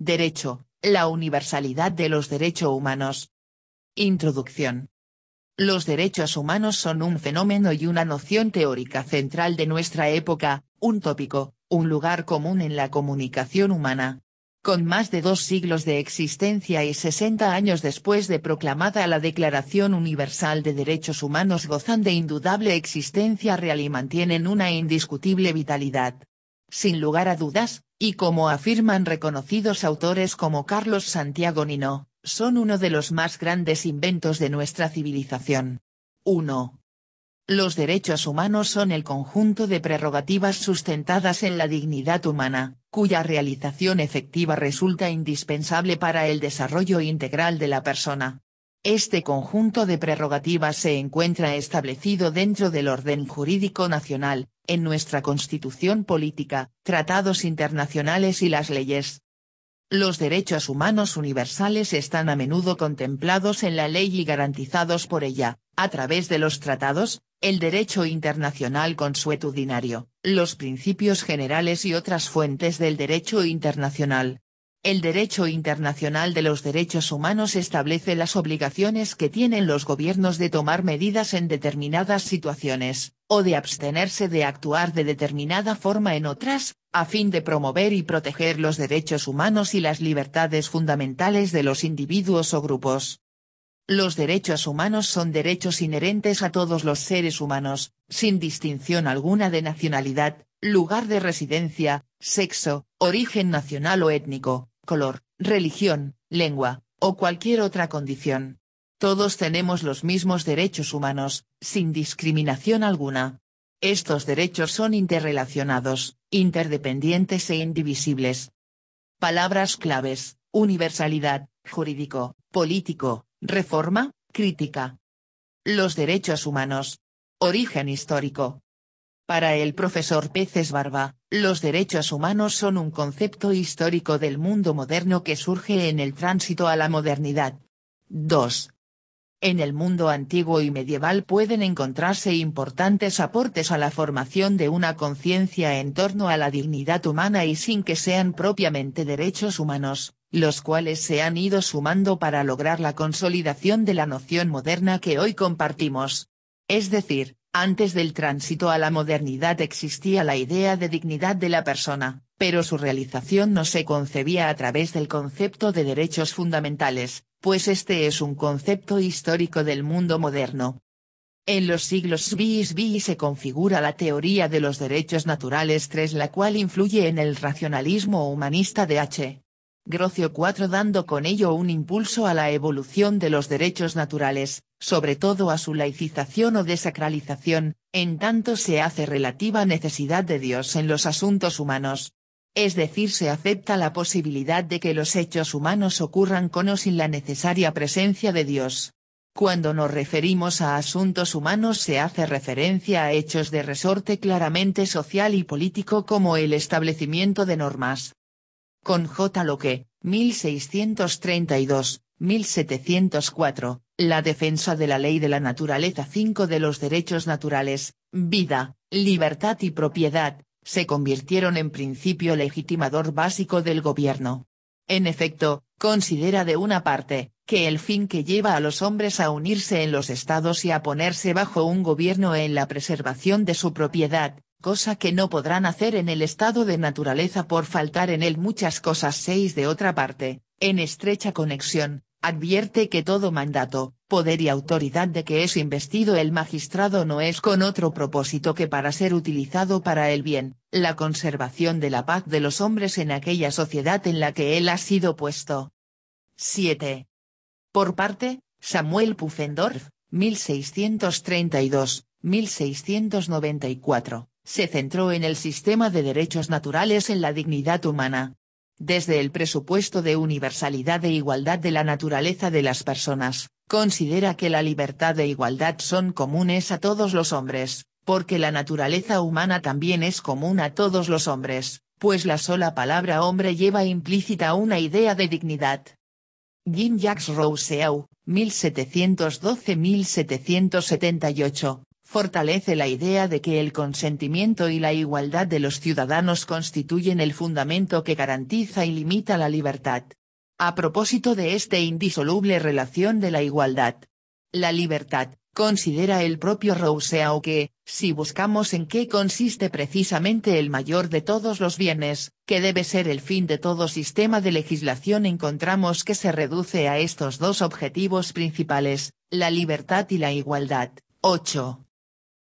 Derecho, la universalidad de los derechos humanos. Introducción. Los derechos humanos son un fenómeno y una noción teórica central de nuestra época, un tópico, un lugar común en la comunicación humana. Con más de 2 siglos de existencia y 60 años después de proclamada la Declaración Universal de Derechos Humanos gozan de indudable existencia real y mantienen una indiscutible vitalidad. Sin lugar a dudas, y como afirman reconocidos autores como Carlos Santiago Nino, son uno de los más grandes inventos de nuestra civilización. 1. Los derechos humanos son el conjunto de prerrogativas sustentadas en la dignidad humana, cuya realización efectiva resulta indispensable para el desarrollo integral de la persona. Este conjunto de prerrogativas se encuentra establecido dentro del orden jurídico nacional, en nuestra Constitución política, tratados internacionales y las leyes. Los derechos humanos universales están a menudo contemplados en la ley y garantizados por ella, a través de los tratados, el derecho internacional consuetudinario, los principios generales y otras fuentes del derecho internacional. El derecho internacional de los derechos humanos establece las obligaciones que tienen los gobiernos de tomar medidas en determinadas situaciones, o de abstenerse de actuar de determinada forma en otras, a fin de promover y proteger los derechos humanos y las libertades fundamentales de los individuos o grupos. Los derechos humanos son derechos inherentes a todos los seres humanos, sin distinción alguna de nacionalidad, lugar de residencia, sexo, origen nacional o étnico, color, religión, lengua, o cualquier otra condición. Todos tenemos los mismos derechos humanos, sin discriminación alguna. Estos derechos son interrelacionados, interdependientes e indivisibles. Palabras claves: universalidad, jurídico, político, reforma, crítica. Los derechos humanos. Origen histórico. Para el profesor Peces Barba, los derechos humanos son un concepto histórico del mundo moderno que surge en el tránsito a la modernidad. 2. En el mundo antiguo y medieval pueden encontrarse importantes aportes a la formación de una conciencia en torno a la dignidad humana y sin que sean propiamente derechos humanos, los cuales se han ido sumando para lograr la consolidación de la noción moderna que hoy compartimos. Es decir, antes del tránsito a la modernidad existía la idea de dignidad de la persona, pero su realización no se concebía a través del concepto de derechos fundamentales, pues este es un concepto histórico del mundo moderno. En los siglos bis se configura la teoría de los derechos naturales 3, la cual influye en el racionalismo humanista de H. Grocio 4, dando con ello un impulso a la evolución de los derechos naturales, sobre todo a su laicización o desacralización, en tanto se hace relativa necesidad de Dios en los asuntos humanos. Es decir, se acepta la posibilidad de que los hechos humanos ocurran con o sin la necesaria presencia de Dios. Cuando nos referimos a asuntos humanos se hace referencia a hechos de resorte claramente social y político como el establecimiento de normas. Con J. Locke, 1632, 1704, la defensa de la ley de la naturaleza 5 de los derechos naturales, vida, libertad y propiedad, se convirtieron en principio legitimador básico del gobierno. En efecto, considera de una parte, que el fin que lleva a los hombres a unirse en los estados y a ponerse bajo un gobierno en la preservación de su propiedad, cosa que no podrán hacer en el estado de naturaleza por faltar en él muchas cosas. 6. De otra parte, en estrecha conexión, advierte que todo mandato, poder y autoridad de que es investido el magistrado no es con otro propósito que para ser utilizado para el bien, la conservación de la paz de los hombres en aquella sociedad en la que él ha sido puesto. 7. Por parte, Samuel Pufendorf, 1632-1694, se centró en el sistema de derechos naturales en la dignidad humana. Desde el presupuesto de universalidad e igualdad de la naturaleza de las personas, considera que la libertad e igualdad son comunes a todos los hombres, porque la naturaleza humana también es común a todos los hombres, pues la sola palabra hombre lleva implícita una idea de dignidad. Jean-Jacques Rousseau, 1712-1778, fortalece la idea de que el consentimiento y la igualdad de los ciudadanos constituyen el fundamento que garantiza y limita la libertad. A propósito de esta indisoluble relación de la igualdad, la libertad, considera el propio Rousseau que, si buscamos en qué consiste precisamente el mayor de todos los bienes, que debe ser el fin de todo sistema de legislación, encontramos que se reduce a estos dos objetivos principales, la libertad y la igualdad. 8.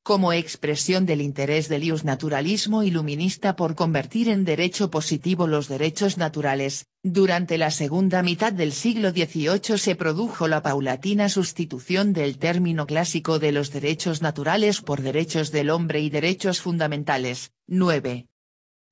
Como expresión del interés del iusnaturalismo iluminista por convertir en derecho positivo los derechos naturales, durante la segunda mitad del siglo XVIII se produjo la paulatina sustitución del término clásico de los derechos naturales por derechos del hombre y derechos fundamentales. 9.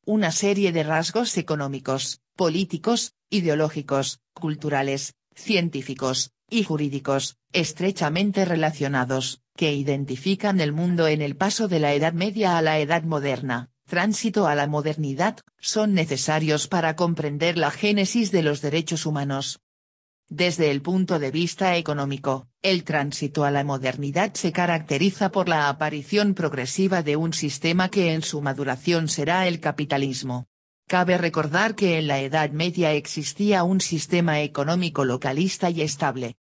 Una serie de rasgos económicos, políticos, ideológicos, culturales, científicos, y jurídicos, estrechamente relacionados, que identifican el mundo en el paso de la Edad Media a la Edad Moderna, tránsito a la modernidad, son necesarios para comprender la génesis de los derechos humanos. Desde el punto de vista económico, el tránsito a la modernidad se caracteriza por la aparición progresiva de un sistema que en su maduración será el capitalismo. Cabe recordar que en la Edad Media existía un sistema económico localista y estable.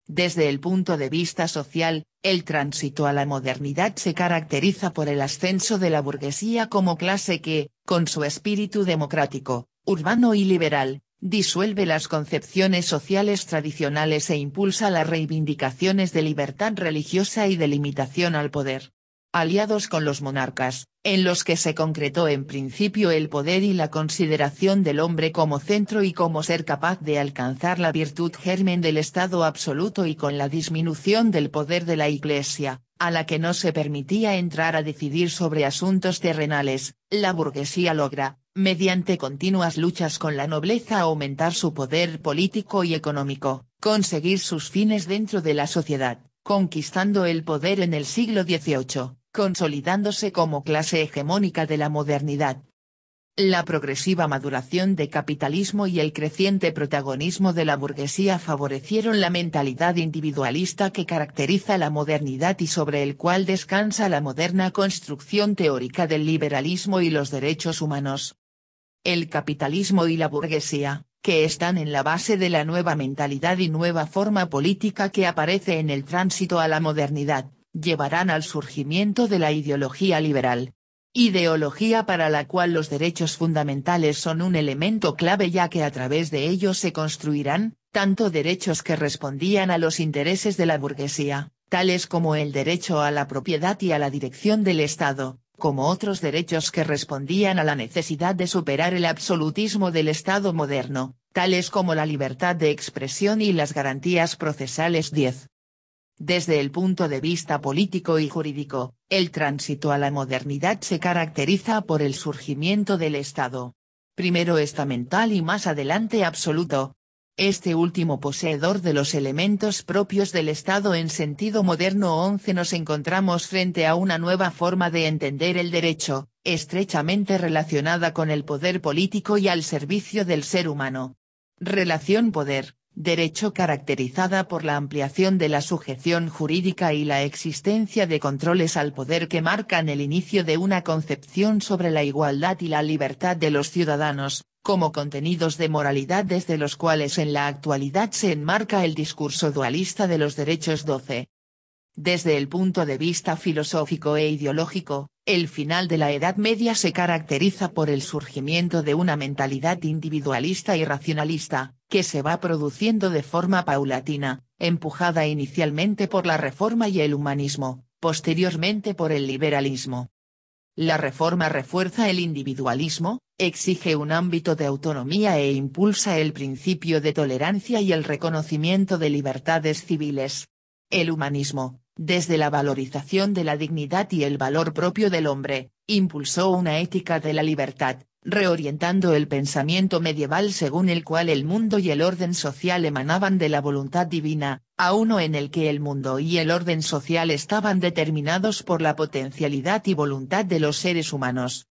Desde el punto de vista social, el tránsito a la modernidad se caracteriza por el ascenso de la burguesía como clase que, con su espíritu democrático, urbano y liberal, disuelve las concepciones sociales tradicionales e impulsa las reivindicaciones de libertad religiosa y de limitación al poder. Aliados con los monarcas, en los que se concretó en principio el poder y la consideración del hombre como centro y como ser capaz de alcanzar la virtud germen del Estado absoluto, y con la disminución del poder de la Iglesia, a la que no se permitía entrar a decidir sobre asuntos terrenales, la burguesía logra, mediante continuas luchas con la nobleza, aumentar su poder político y económico, conseguir sus fines dentro de la sociedad, conquistando el poder en el siglo XVIII, consolidándose como clase hegemónica de la modernidad. La progresiva maduración de capitalismo y el creciente protagonismo de la burguesía favorecieron la mentalidad individualista que caracteriza la modernidad y sobre el cual descansa la moderna construcción teórica del liberalismo y los derechos humanos. El capitalismo y la burguesía, que están en la base de la nueva mentalidad y nueva forma política que aparece en el tránsito a la modernidad, llevarán al surgimiento de la ideología liberal. Ideología para la cual los derechos fundamentales son un elemento clave, ya que a través de ellos se construirán, tanto derechos que respondían a los intereses de la burguesía, tales como el derecho a la propiedad y a la dirección del Estado, como otros derechos que respondían a la necesidad de superar el absolutismo del Estado moderno, tales como la libertad de expresión y las garantías procesales. 10. Desde el punto de vista político y jurídico, el tránsito a la modernidad se caracteriza por el surgimiento del Estado, primero estamental y más adelante absoluto. Este último poseedor de los elementos propios del Estado en sentido moderno. 11. Nos encontramos frente a una nueva forma de entender el derecho, estrechamente relacionada con el poder político y al servicio del ser humano. Relación poder-derecho caracterizada por la ampliación de la sujeción jurídica y la existencia de controles al poder que marcan el inicio de una concepción sobre la igualdad y la libertad de los ciudadanos, como contenidos de moralidad desde los cuales en la actualidad se enmarca el discurso dualista de los derechos. 12. Desde el punto de vista filosófico e ideológico, el final de la Edad Media se caracteriza por el surgimiento de una mentalidad individualista y racionalista, que se va produciendo de forma paulatina, empujada inicialmente por la Reforma y el humanismo, posteriormente por el liberalismo. La Reforma refuerza el individualismo, exige un ámbito de autonomía e impulsa el principio de tolerancia y el reconocimiento de libertades civiles. El humanismo, desde la valorización de la dignidad y el valor propio del hombre, impulsó una ética de la libertad, reorientando el pensamiento medieval según el cual el mundo y el orden social emanaban de la voluntad divina, a uno en el que el mundo y el orden social estaban determinados por la potencialidad y voluntad de los seres humanos.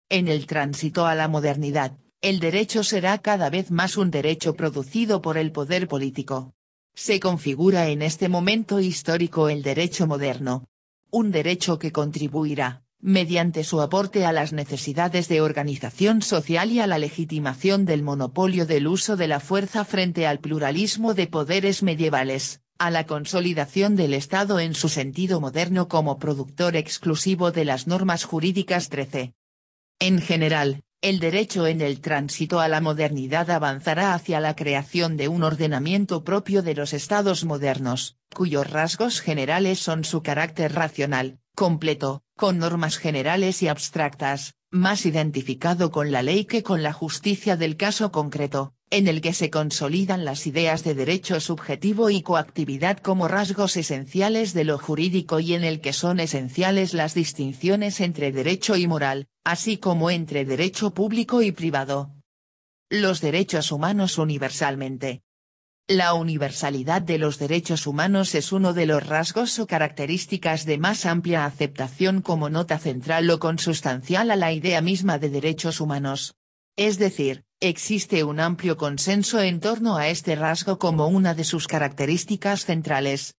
En el tránsito a la modernidad, el derecho será cada vez más un derecho producido por el poder político. Se configura en este momento histórico el derecho moderno. un derecho que contribuirá, mediante su aporte a las necesidades de organización social y a la legitimación del monopolio del uso de la fuerza frente al pluralismo de poderes medievales, a la consolidación del Estado en su sentido moderno como productor exclusivo de las normas jurídicas 13. En general, el derecho en el tránsito a la modernidad avanzará hacia la creación de un ordenamiento propio de los estados modernos, cuyos rasgos generales son su carácter racional, completo, con normas generales y abstractas, más identificado con la ley que con la justicia del caso concreto, en el que se consolidan las ideas de derecho subjetivo y coactividad como rasgos esenciales de lo jurídico y en el que son esenciales las distinciones entre derecho y moral, así como entre derecho público y privado. Los derechos humanos universalmente. La universalidad de los derechos humanos es uno de los rasgos o características de más amplia aceptación como nota central o consustancial a la idea misma de derechos humanos. Es decir, existe un amplio consenso en torno a este rasgo como una de sus características centrales.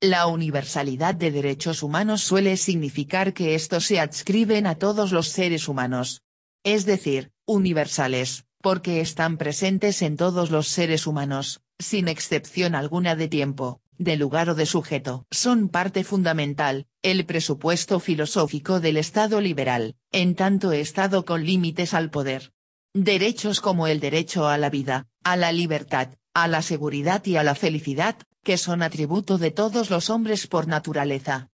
La universalidad de derechos humanos suele significar que estos se adscriben a todos los seres humanos. Es decir, universales, porque están presentes en todos los seres humanos, sin excepción alguna de tiempo, de lugar o de sujeto. Son parte fundamental, el presupuesto filosófico del Estado liberal, en tanto Estado con límites al poder. Derechos como el derecho a la vida, a la libertad, a la seguridad y a la felicidad, que son atributo de todos los hombres por naturaleza.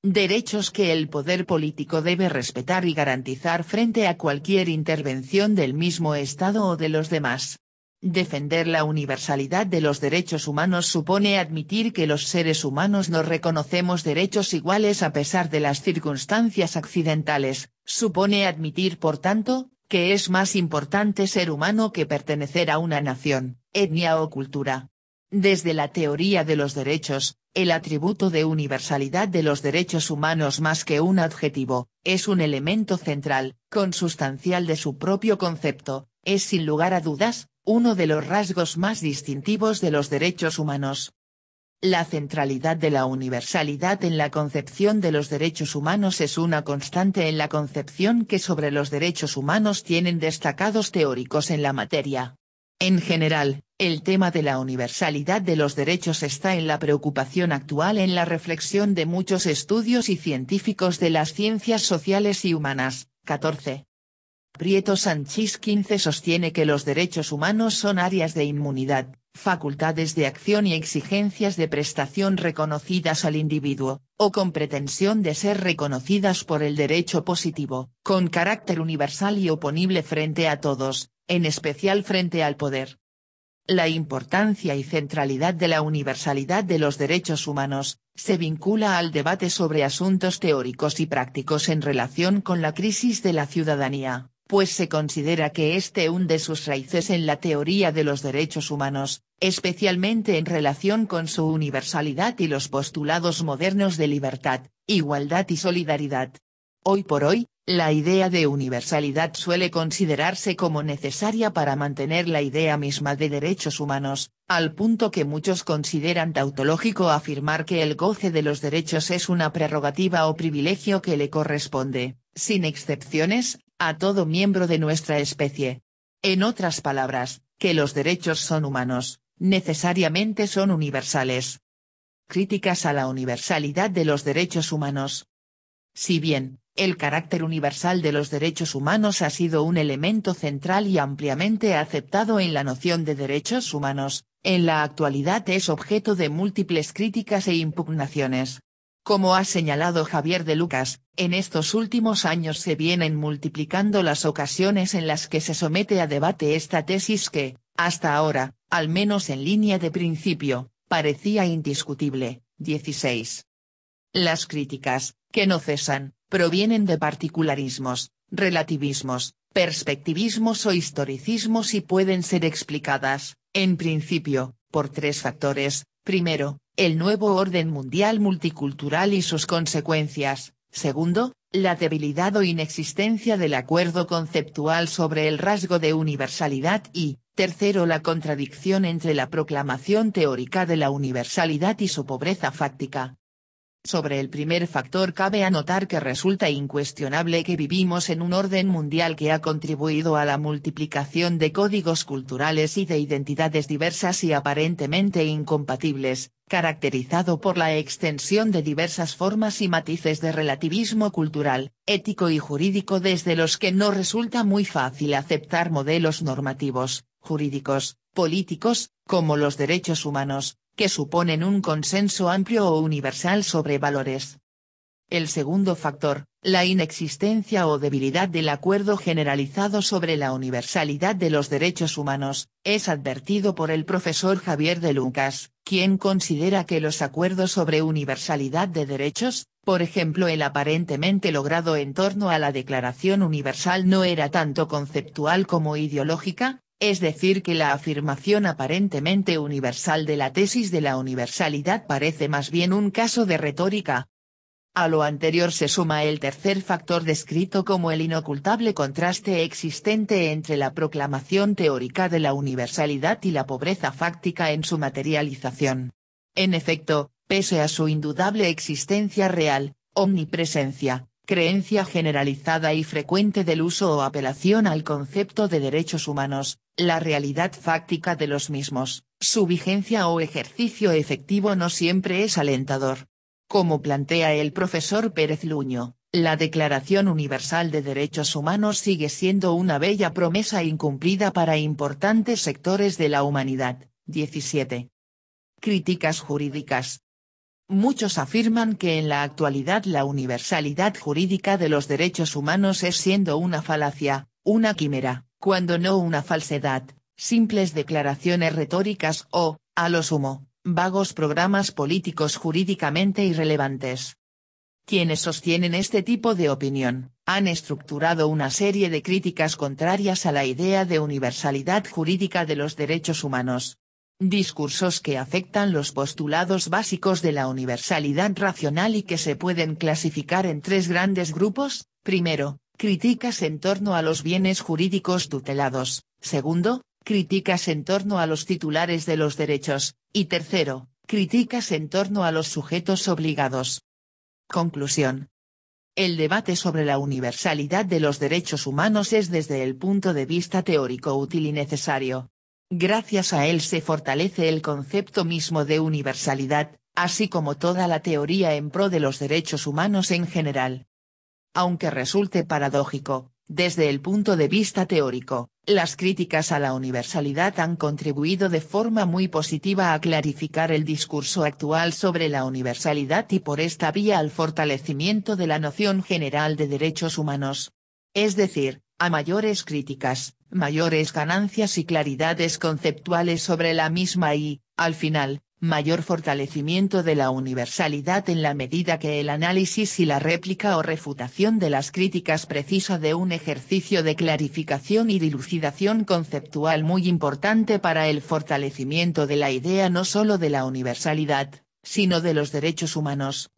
Derechos que el poder político debe respetar y garantizar frente a cualquier intervención del mismo Estado o de los demás. Defender la universalidad de los derechos humanos supone admitir que los seres humanos no reconocemos derechos iguales a pesar de las circunstancias accidentales, supone admitir por tanto, que es más importante ser humano que pertenecer a una nación, etnia o cultura. Desde la teoría de los derechos, el atributo de universalidad de los derechos humanos más que un adjetivo, es un elemento central, consustancial de su propio concepto, es sin lugar a dudas, uno de los rasgos más distintivos de los derechos humanos. La centralidad de la universalidad en la concepción de los derechos humanos es una constante en la concepción que sobre los derechos humanos tienen destacados teóricos en la materia. En general, el tema de la universalidad de los derechos está en la preocupación actual en la reflexión de muchos estudios y científicos de las ciencias sociales y humanas. 14. Prieto Sanchis 15 sostiene que los derechos humanos son áreas de inmunidad, facultades de acción y exigencias de prestación reconocidas al individuo, o con pretensión de ser reconocidas por el derecho positivo, con carácter universal y oponible frente a todos, en especial frente al poder. La importancia y centralidad de la universalidad de los derechos humanos, se vincula al debate sobre asuntos teóricos y prácticos en relación con la crisis de la ciudadanía, pues se considera que este hunde sus raíces en la teoría de los derechos humanos, especialmente en relación con su universalidad y los postulados modernos de libertad, igualdad y solidaridad. Hoy por hoy, la idea de universalidad suele considerarse como necesaria para mantener la idea misma de derechos humanos, al punto que muchos consideran tautológico afirmar que el goce de los derechos es una prerrogativa o privilegio que le corresponde, sin excepciones, a todo miembro de nuestra especie. En otras palabras, que los derechos son humanos, necesariamente son universales. Críticas a la universalidad de los derechos humanos. Si bien, el carácter universal de los derechos humanos ha sido un elemento central y ampliamente aceptado en la noción de derechos humanos, en la actualidad es objeto de múltiples críticas e impugnaciones. Como ha señalado Javier de Lucas, en estos últimos años se vienen multiplicando las ocasiones en las que se somete a debate esta tesis que, hasta ahora, al menos en línea de principio, parecía indiscutible. 16. Las críticas, que no cesan, provienen de particularismos, relativismos, perspectivismos o historicismos y pueden ser explicadas, en principio, por tres factores: primero, el nuevo orden mundial multicultural y sus consecuencias; segundo, la debilidad o inexistencia del acuerdo conceptual sobre el rasgo de universalidad y, tercero, la contradicción entre la proclamación teórica de la universalidad y su pobreza fáctica. Sobre el primer factor cabe anotar que resulta incuestionable que vivimos en un orden mundial que ha contribuido a la multiplicación de códigos culturales y de identidades diversas y aparentemente incompatibles, caracterizado por la extensión de diversas formas y matices de relativismo cultural, ético y jurídico desde los que no resulta muy fácil aceptar modelos normativos, jurídicos, políticos, como los derechos humanos, que suponen un consenso amplio o universal sobre valores. El segundo factor, la inexistencia o debilidad del acuerdo generalizado sobre la universalidad de los derechos humanos, es advertido por el profesor Javier de Lucas, quien considera que los acuerdos sobre universalidad de derechos, por ejemplo el aparentemente logrado en torno a la Declaración Universal, no era tanto conceptual como ideológica, es decir que la afirmación aparentemente universal de la tesis de la universalidad parece más bien un caso de retórica. A lo anterior se suma el tercer factor descrito como el inocultable contraste existente entre la proclamación teórica de la universalidad y la pobreza fáctica en su materialización. En efecto, pese a su indudable existencia real, omnipresencia, creencia generalizada y frecuente del uso o apelación al concepto de derechos humanos, la realidad fáctica de los mismos, su vigencia o ejercicio efectivo no siempre es alentador. Como plantea el profesor Pérez Luño, la Declaración Universal de Derechos Humanos sigue siendo una bella promesa incumplida para importantes sectores de la humanidad. 17. Críticas jurídicas. Muchos afirman que en la actualidad la universalidad jurídica de los derechos humanos es siendo una falacia, una quimera, cuando no una falsedad, simples declaraciones retóricas o, a lo sumo, vagos programas políticos jurídicamente irrelevantes. Quienes sostienen este tipo de opinión, han estructurado una serie de críticas contrarias a la idea de universalidad jurídica de los derechos humanos. Discursos que afectan los postulados básicos de la universalidad racional y que se pueden clasificar en tres grandes grupos: primero, críticas en torno a los bienes jurídicos tutelados; segundo, críticas en torno a los titulares de los derechos; y tercero, críticas en torno a los sujetos obligados. Conclusión. El debate sobre la universalidad de los derechos humanos es desde el punto de vista teórico útil y necesario. Gracias a él se fortalece el concepto mismo de universalidad, así como toda la teoría en pro de los derechos humanos en general. Aunque resulte paradójico, desde el punto de vista teórico, las críticas a la universalidad han contribuido de forma muy positiva a clarificar el discurso actual sobre la universalidad y por esta vía al fortalecimiento de la noción general de derechos humanos. Es decir, a mayores críticas, mayores ganancias y claridades conceptuales sobre la misma y, al final, mayor fortalecimiento de la universalidad en la medida que el análisis y la réplica o refutación de las críticas precisa de un ejercicio de clarificación y dilucidación conceptual muy importante para el fortalecimiento de la idea no solo de la universalidad, sino de los derechos humanos.